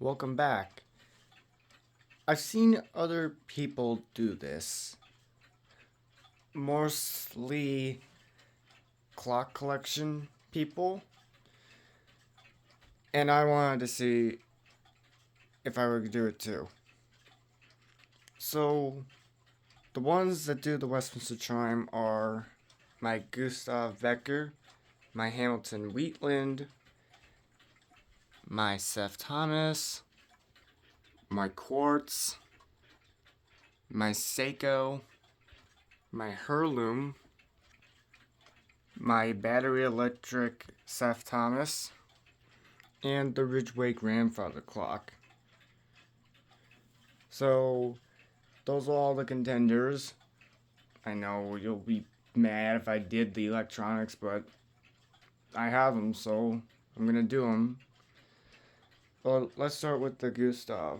Welcome back. I've seen other people do this. Mostly clock collection people. And I wanted to see if I would do it too. So, the ones that do the Westminster Chime are my Gustav Becker, my Hamilton Wheatland, my Seth Thomas, my Quartz, my Seiko, my Heirloom, my battery electric Seth Thomas, and the Ridgeway grandfather clock. So, those are all the contenders. I know you'll be mad if I did the electronics, but I have them, so I'm gonna do them. Well, let's start with the Gustav.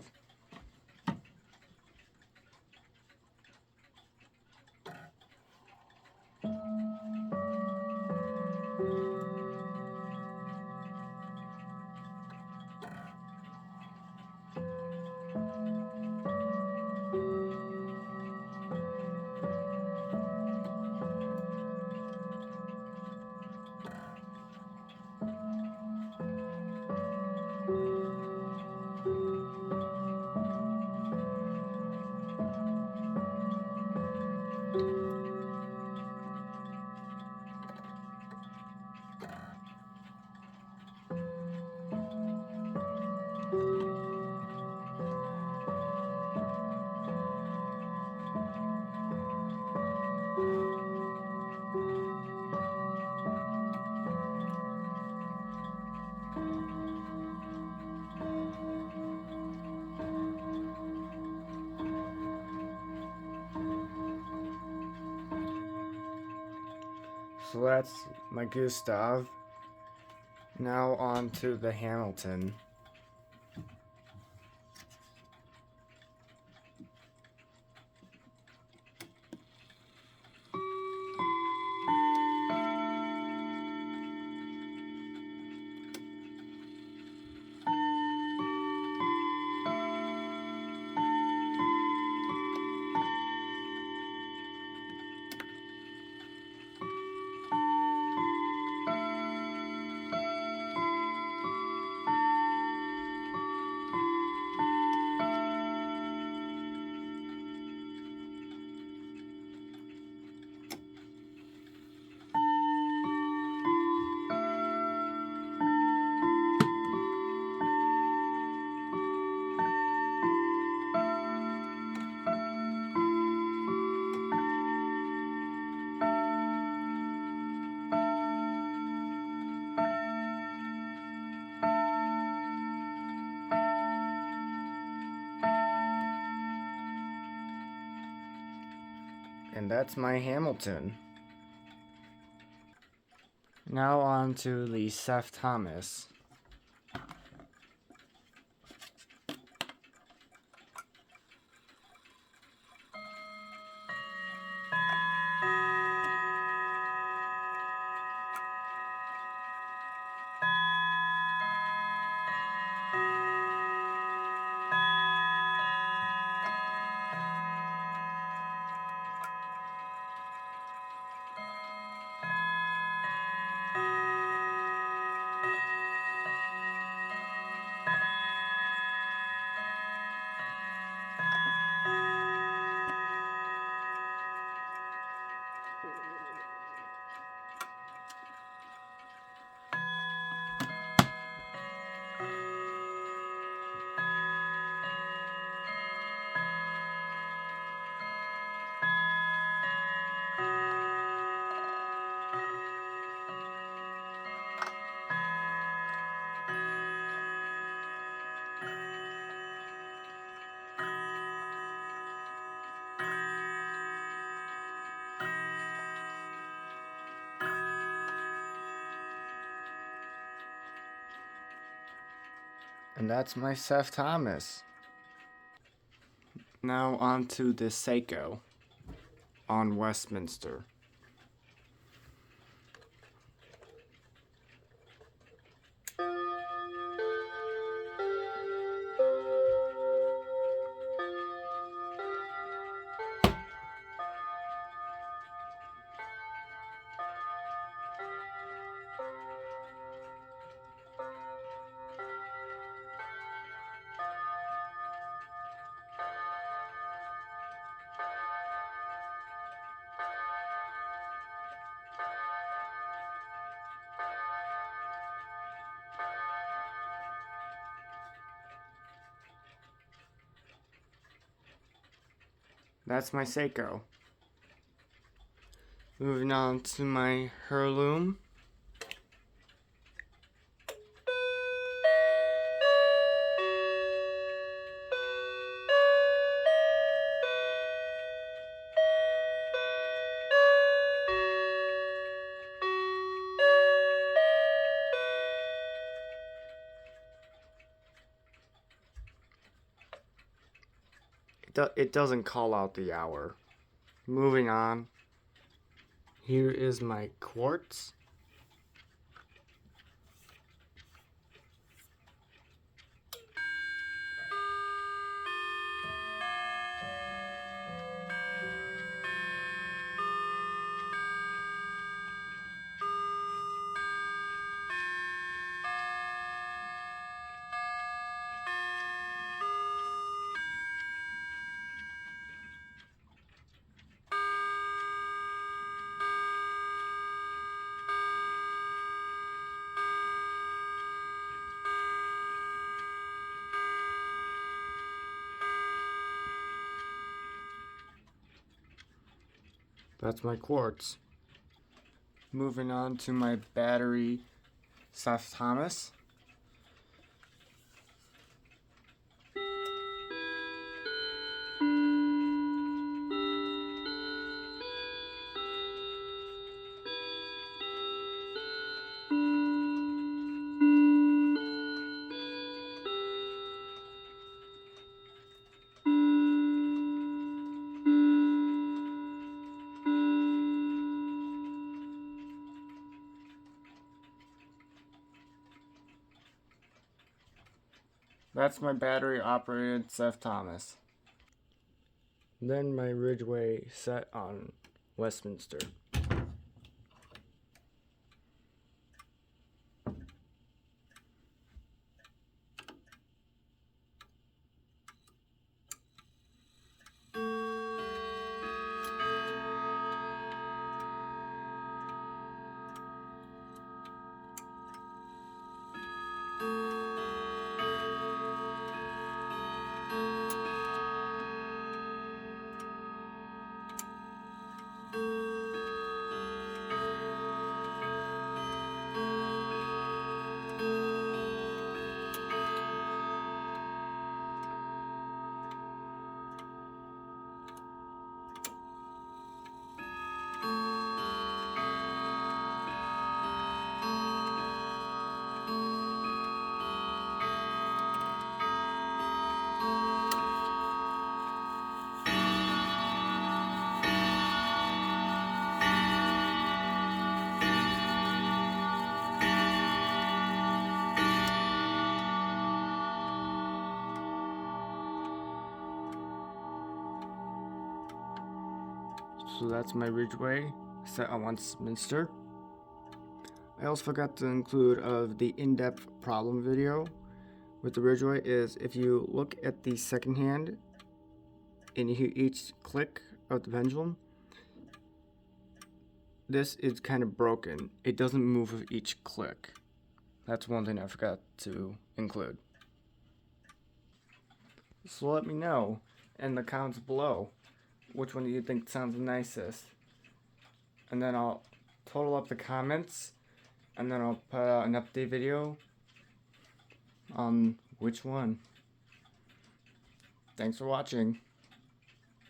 So that's my Gustav. Now on to the Hamilton. And that's my Hamilton. Now on to the Seth Thomas. And that's my Seth Thomas. Now on to the Seiko on Westminster. That's my Seiko. Moving on to my Heirloom. It doesn't call out the hour. Moving on. Here is my Quartz. That's my Quartz. Moving on to my battery, Seth Thomas. That's my battery operated Seth Thomas. Then my Ridgeway set on Westminster. So that's my Ridgeway set on Westminster. I also forgot to include the in-depth problem video with the Ridgeway is if you look at the second hand and you hear each click of the pendulum, this is kind of broken. It doesn't move with each click. That's one thing I forgot to include. So let me know in the comments below which one do you think sounds the nicest. And then I'll total up the comments and then I'll put out an update video on which one. Thanks for watching.